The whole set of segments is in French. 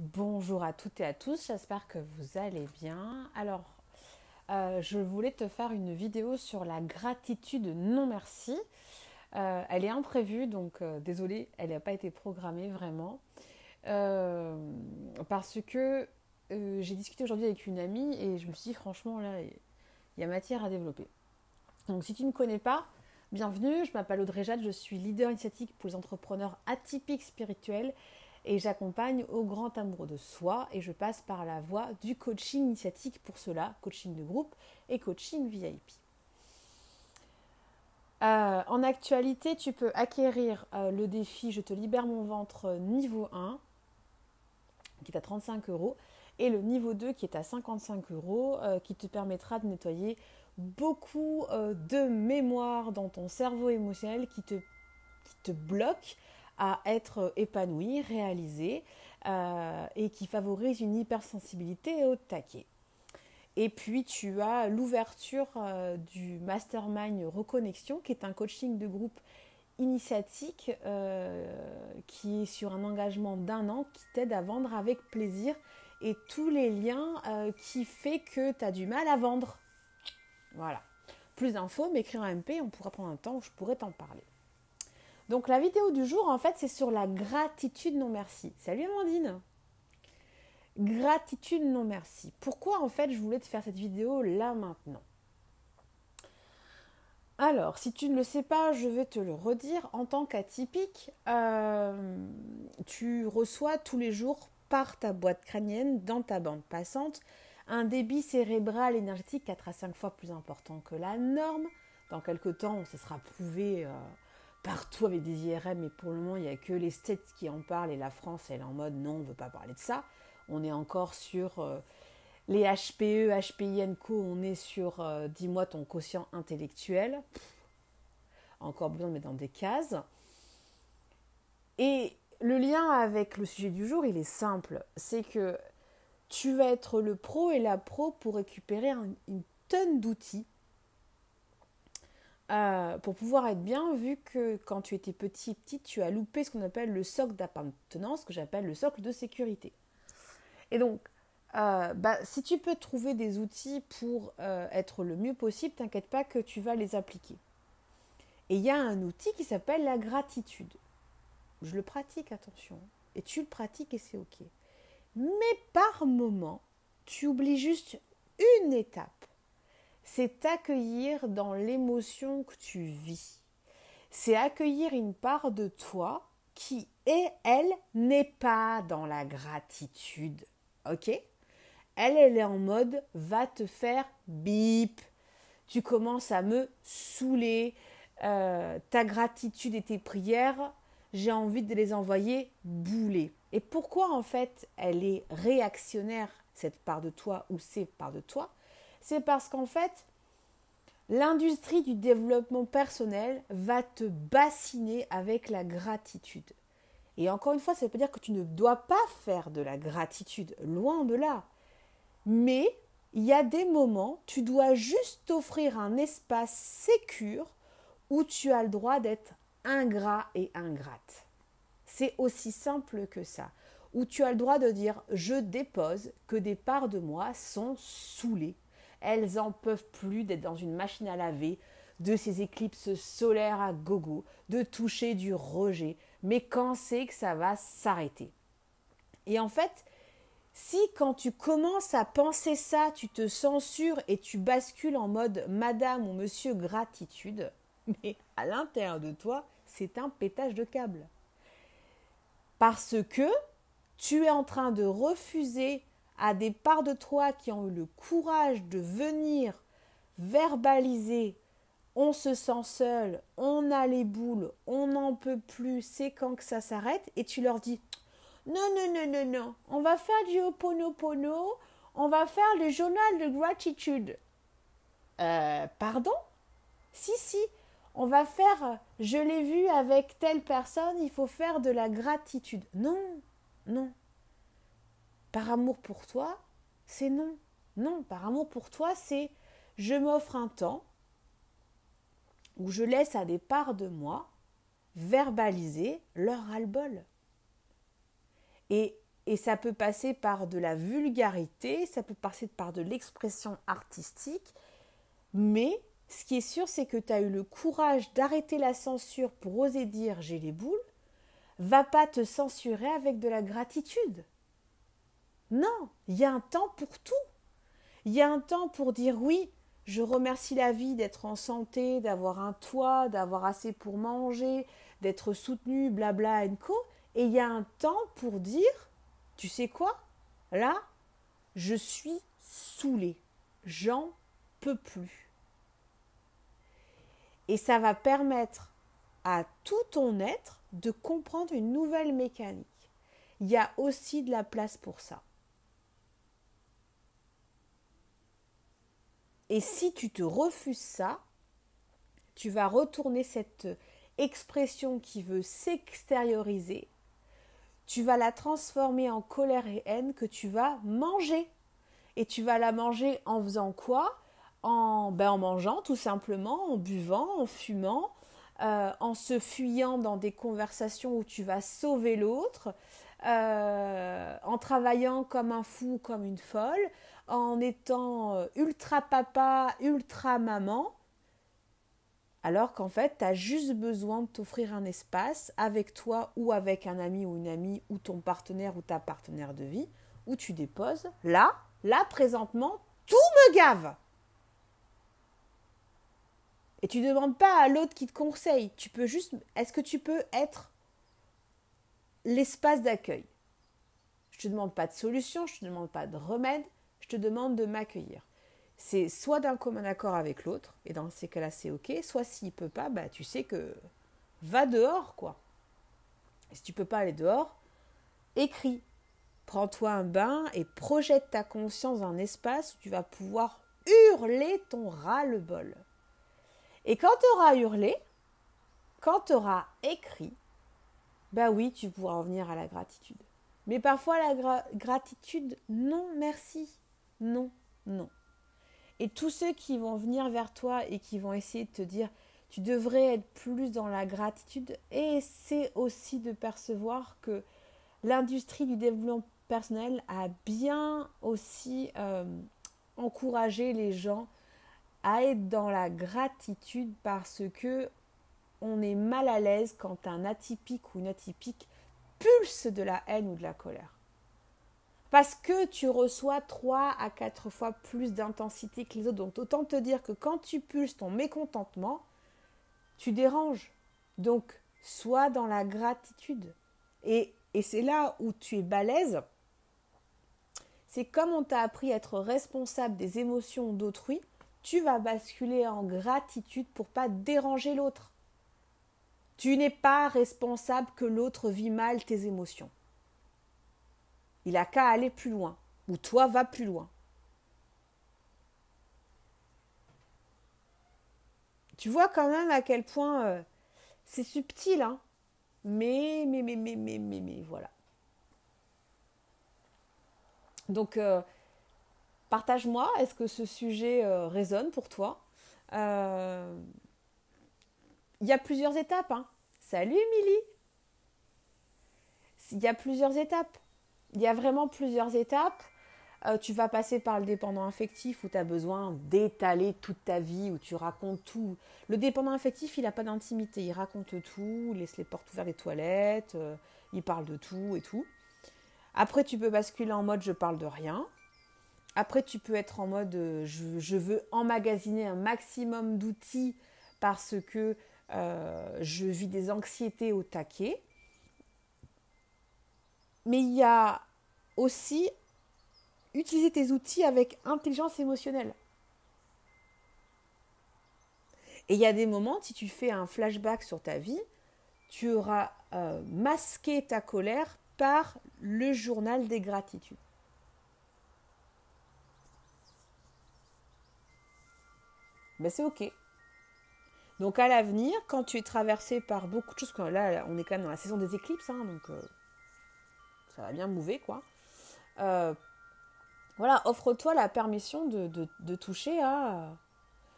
Bonjour à toutes et à tous, j'espère que vous allez bien. Alors, je voulais te faire une vidéo sur la gratitude non merci. Elle est imprévue, donc désolée, elle n'a pas été programmée vraiment. Euh, Parce que j'ai discuté aujourd'hui avec une amie et je me suis dit franchement là, il y a matière à développer. Donc si tu ne me connais pas, bienvenue, je m'appelle Audrey Jade, je suis leader initiatique pour les entrepreneurs atypiques spirituels et j'accompagne au grand amour de soi et je passe par la voie du coaching initiatique pour cela, coaching de groupe et coaching VIP. En actualité, tu peux acquérir le défi Je te libère mon ventre niveau 1 qui est à 35 euros et le niveau 2 qui est à 55 euros qui te permettra de nettoyer beaucoup de mémoire dans ton cerveau émotionnel qui te bloque à être épanoui, réalisé et qui favorise une hypersensibilité au taquet. Et puis tu as l'ouverture du Mastermind Reconnexion qui est un coaching de groupe initiatique qui est sur un engagement d'1 an qui t'aide à vendre avec plaisir et tous les liens qui fait que tu as du mal à vendre. Voilà. Plus d'infos, m'écrire en MP, on pourra prendre un temps où je pourrais t'en parler. Donc la vidéo du jour, en fait, c'est sur la gratitude non merci. Salut Amandine. Gratitude non merci. Pourquoi, en fait, je voulais te faire cette vidéo là maintenant? Alors, si tu ne le sais pas, je vais te le redire. En tant qu'atypique, tu reçois tous les jours par ta boîte crânienne, dans ta bande passante, un débit cérébral énergétique 4 à 5 fois plus important que la norme. Dans quelques temps, ça sera prouvé partout avec des IRM, mais pour le moment, il n'y a que les States qui en parlent et la France, elle est en mode non, on ne veut pas parler de ça. On est encore sur les HPE, HPI, Co, on est sur dis-moi ton quotient intellectuel. Encore besoin de mettre dans des cases. Et le lien avec le sujet du jour, il est simple. C'est que tu vas être le pro et la pro pour récupérer une tonne d'outils pour pouvoir être bien, vu que quand tu étais petite, tu as loupé ce qu'on appelle le socle d'appartenance, que j'appelle le socle de sécurité. Et donc, si tu peux trouver des outils pour être le mieux possible, t'inquiète pas que tu vas les appliquer. Et il y a un outil qui s'appelle la gratitude. Je le pratique, attention. Et tu le pratiques et c'est ok. Mais par moment, tu oublies juste une étape. C'est t'accueillir dans l'émotion que tu vis. C'est accueillir une part de toi qui, elle, n'est pas dans la gratitude. Ok ? Elle est en mode va te faire bip. Tu commences à me saouler. Ta gratitude et tes prières, j'ai envie de les envoyer bouler. Et pourquoi en fait elle est réactionnaire, cette part de toi ou ces parts de toi? C'est parce qu'en fait, l'industrie du développement personnel va te bassiner avec la gratitude. Et encore une fois, ça ne veut pas dire que tu ne dois pas faire de la gratitude, loin de là. Mais il y a des moments, tu dois juste t'offrir un espace sécure où tu as le droit d'être ingrat et ingrate. C'est aussi simple que ça. Où tu as le droit de dire je dépose que des parts de moi sont saoulées. Elles en peuvent plus d'être dans une machine à laver, de ces éclipses solaires à gogo, de toucher du rejet. Mais quand c'est que ça va s'arrêter? Et en fait, si quand tu commences à penser ça, tu te censures et tu bascules en mode madame ou monsieur gratitude, mais à l'intérieur de toi, c'est un pétage de câble. Parce que tu es en train de refuser à des parts de toi qui ont eu le courage de venir verbaliser on se sent seul, on a les boules, on n'en peut plus, c'est quand que ça s'arrête, et tu leur dis non, non, non, non, non, on va faire du Ho'oponopono, on va faire le journal de gratitude. Pardon? Si, si, on va faire, je l'ai vu avec telle personne, il faut faire de la gratitude. Non, non. Par amour pour toi, c'est non. Non, par amour pour toi, c'est je m'offre un temps où je laisse à des parts de moi verbaliser leur ras-le-bol. Et Et ça peut passer par de la vulgarité, ça peut passer par de l'expression artistique, mais ce qui est sûr, c'est que tu as eu le courage d'arrêter la censure pour oser dire j'ai les boules. Va pas te censurer avec de la gratitude. Non, il y a un temps pour tout. Il y a un temps pour dire oui, je remercie la vie d'être en santé, d'avoir un toit, d'avoir assez pour manger, d'être soutenu, blabla, co. Et il y a un temps pour dire, tu sais quoi? Là, je suis saoulée. J'en peux plus. Et ça va permettre à tout ton être de comprendre une nouvelle mécanique. Il y a aussi de la place pour ça. Et si tu te refuses ça, tu vas retourner cette expression qui veut s'extérioriser, tu vas la transformer en colère et haine que tu vas manger. Et tu vas la manger en faisant quoi? En mangeant tout simplement, en buvant, en fumant, en se fuyant dans des conversations où tu vas sauver l'autre, en travaillant comme un fou, comme une folle, en étant ultra papa, ultra maman, alors qu'en fait, tu as juste besoin de t'offrir un espace avec toi ou avec un ami ou une amie ou ton partenaire ou ta partenaire de vie, où tu déposes, là, présentement, tout me gave. Et tu ne demandes pas à l'autre qui te conseille. Tu peux juste, est-ce que tu peux être l'espace d'accueil? Je ne te demande pas de solution, je ne te demande pas de remède, je te demande de m'accueillir. C'est soit d'un commun accord avec l'autre, et dans ces cas-là c'est ok, soit s'il ne peut pas, tu sais que va dehors quoi. Et si tu ne peux pas aller dehors, écris. Prends-toi un bain et projette ta conscience dans un espace où tu vas pouvoir hurler ton ras-le-bol. Et quand tu auras hurlé, quand tu auras écrit, oui, tu pourras en venir à la gratitude. Mais parfois la gratitude, non merci, non. Et tous ceux qui vont venir vers toi et qui vont essayer de te dire tu devrais être plus dans la gratitude, et c'est aussi de percevoir que l'industrie du développement personnel a bien aussi encouragé les gens à être dans la gratitude parce que on est mal à l'aise quand un atypique ou une atypique pulse de la haine ou de la colère. Parce que tu reçois 3 à 4 fois plus d'intensité que les autres. Donc autant te dire que quand tu pulses ton mécontentement, tu déranges. Donc sois dans la gratitude. Et c'est là où tu es balèze. C'est comme on t'a appris à être responsable des émotions d'autrui, tu vas basculer en gratitude pour pas déranger l'autre. Tu n'es pas responsable que l'autre vit mal tes émotions. Il n'a qu'à aller plus loin, ou toi va plus loin. Tu vois quand même à quel point c'est subtil, hein. Mais, voilà. Donc, partage-moi, est-ce que ce sujet résonne pour toi? Il y a plusieurs étapes, hein. Salut Émilie. Il y a plusieurs étapes. Il y a vraiment plusieurs étapes. Tu vas passer par le dépendant affectif où tu as besoin d'étaler toute ta vie, où tu racontes tout. Le dépendant affectif, il n'a pas d'intimité. Il raconte tout, il laisse les portes ouvertes des toilettes, il parle de tout et tout. Après, tu peux basculer en mode je parle de rien. Après, tu peux être en mode je veux emmagasiner un maximum d'outils parce que je vis des anxiétés au taquet. Mais il y a aussi utiliser tes outils avec intelligence émotionnelle. Et il y a des moments, si tu fais un flashback sur ta vie, tu auras masqué ta colère par le journal des gratitudes. C'est ok. Donc à l'avenir, quand tu es traversé par beaucoup de choses, là on est quand même dans la saison des éclipses, hein, donc ça va bien mouver quoi. Voilà, offre-toi la permission de toucher à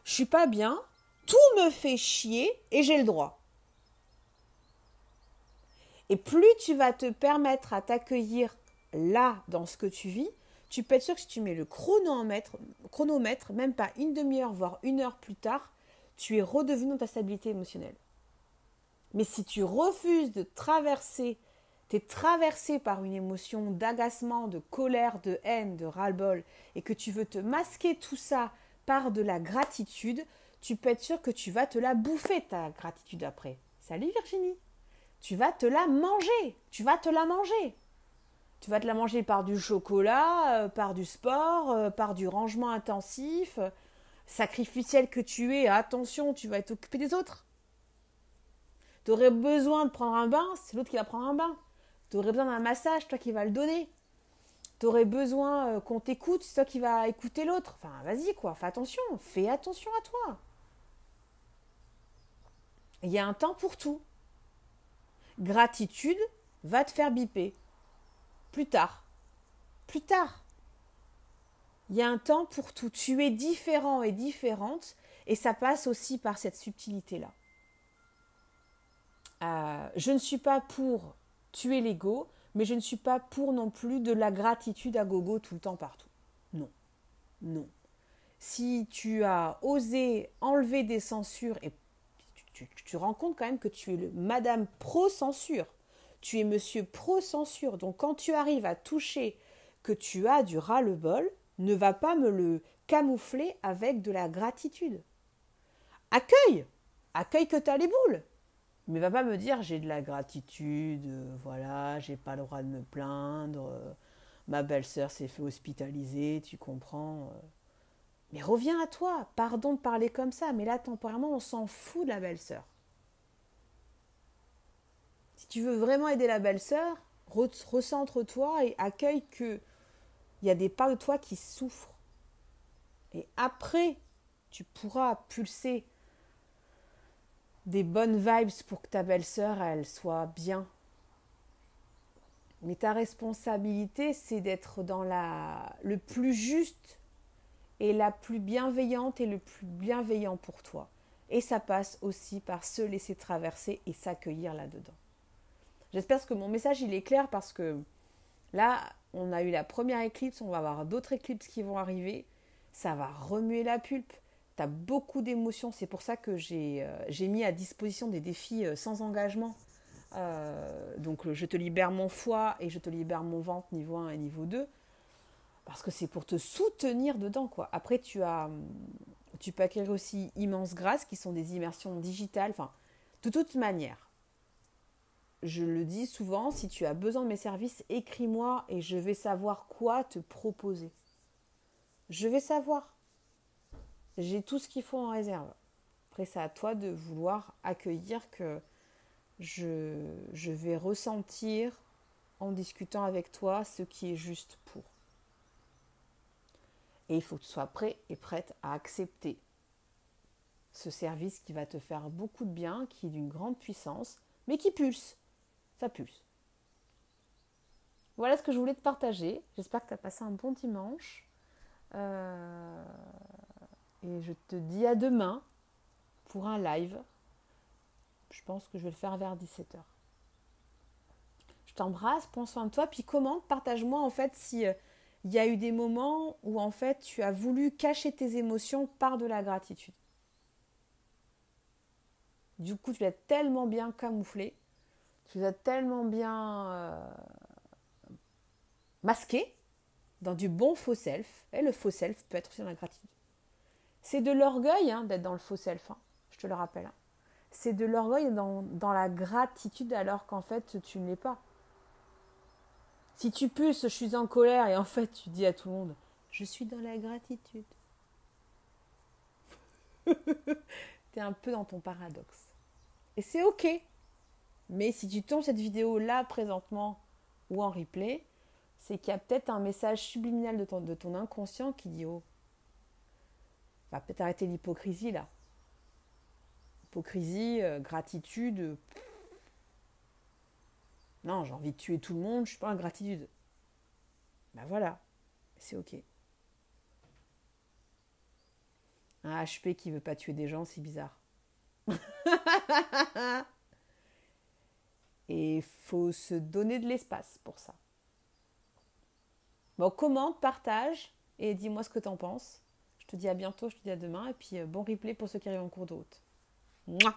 je suis pas bien, tout me fait chier et j'ai le droit. Et plus tu vas te permettre à t'accueillir là, dans ce que tu vis, tu peux être sûr que si tu mets le chronomètre, même pas une demi-heure, voire 1 heure plus tard, tu es redevenu dans ta stabilité émotionnelle. Mais si tu refuses de traverser, tu es traversé par une émotion d'agacement, de colère, de haine, de ras-le-bol, et que tu veux te masquer tout ça par de la gratitude, tu peux être sûr que tu vas te la bouffer, ta gratitude après. Salut Virginie. Tu vas te la manger. Tu vas te la manger. Tu vas te la manger par du chocolat, par du sport, par du rangement intensif, sacrificiel que tu es. Attention, tu vas t'occuper des autres. Tu aurais besoin de prendre un bain, c'est l'autre qui va prendre un bain. Tu aurais besoin d'un massage, toi qui vas le donner. Tu aurais besoin qu'on t'écoute, c'est toi qui vas écouter l'autre. Enfin, vas-y quoi, fais attention à toi. Il y a un temps pour tout. Gratitude va te faire biper. Plus tard. Il y a un temps pour tout. Tu es différent et différente et ça passe aussi par cette subtilité-là. Je ne suis pas pour tuer l'ego, mais je ne suis pas pour non plus de la gratitude à gogo tout le temps partout. Non. Si tu as osé enlever des censures, et tu te rends compte quand même que tu es le Madame Pro-censure, tu es Monsieur Pro-censure, donc quand tu arrives à toucher que tu as du ras-le-bol, ne va pas me le camoufler avec de la gratitude. Accueille que tu as les boules. Mais va pas me dire j'ai de la gratitude, voilà, j'ai pas le droit de me plaindre, ma belle-sœur s'est fait hospitaliser, tu comprends. Mais reviens à toi, pardon de parler comme ça, mais là temporairement on s'en fout de la belle-sœur. Si tu veux vraiment aider la belle-sœur, recentre-toi et accueille qu'il y a des parts de toi qui souffrent. Et après, tu pourras pulser des bonnes vibes pour que ta belle-sœur, elle soit bien. Mais ta responsabilité, c'est d'être dans le plus juste et la plus bienveillante et le plus bienveillant pour toi. Et ça passe aussi par se laisser traverser et s'accueillir là-dedans. J'espère que mon message, il est clair parce que là, on a eu la première éclipse, on va avoir d'autres éclipses qui vont arriver. Ça va remuer la pulpe. Tu as beaucoup d'émotions, c'est pour ça que j'ai mis à disposition des défis sans engagement. Donc je te libère mon foie et je te libère mon ventre niveau 1 et niveau 2. Parce que c'est pour te soutenir dedans, quoi. Après, tu peux acquérir aussi Immense Grâce, qui sont des immersions digitales. Enfin, de toute manière, je le dis souvent, si tu as besoin de mes services, écris-moi et je vais savoir quoi te proposer. Je vais savoir. J'ai tout ce qu'il faut en réserve. Après, c'est à toi de vouloir accueillir que je vais ressentir en discutant avec toi ce qui est juste pour. Et il faut que tu sois prêt et prête à accepter ce service qui va te faire beaucoup de bien, qui est d'une grande puissance, mais qui pulse. Ça pulse. Voilà ce que je voulais te partager. J'espère que tu as passé un bon dimanche. Et je te dis à demain pour un live. Je pense que je vais le faire vers 17h. Je t'embrasse, prends soin de toi, puis commente, partage-moi en fait si il y a eu des moments où en fait tu as voulu cacher tes émotions par de la gratitude. Du coup, tu l'as tellement bien camouflé, tu l'as tellement bien masqué dans du bon faux self. Et le faux self peut être aussi dans la gratitude. C'est de l'orgueil d'être dans le faux self, je te le rappelle. C'est de l'orgueil dans la gratitude alors qu'en fait tu ne l'es pas. Si tu pulses, je suis en colère et en fait tu dis à tout le monde, je suis dans la gratitude. T'es un peu dans ton paradoxe. Et c'est ok. Mais si tu tombes cette vidéo là présentement ou en replay, c'est qu'il y a peut-être un message subliminal de ton inconscient qui dit oh, va peut-être arrêter l'hypocrisie là. Hypocrisie, gratitude. Non, j'ai envie de tuer tout le monde, je suis pas en gratitude. Ben voilà, c'est ok. Un HP qui veut pas tuer des gens, c'est bizarre. Et il faut se donner de l'espace pour ça. Bon, commente, partage et dis-moi ce que t'en penses. Je te dis à bientôt, je te dis à demain et puis bon replay pour ceux qui arrivent en cours de route. Mouah.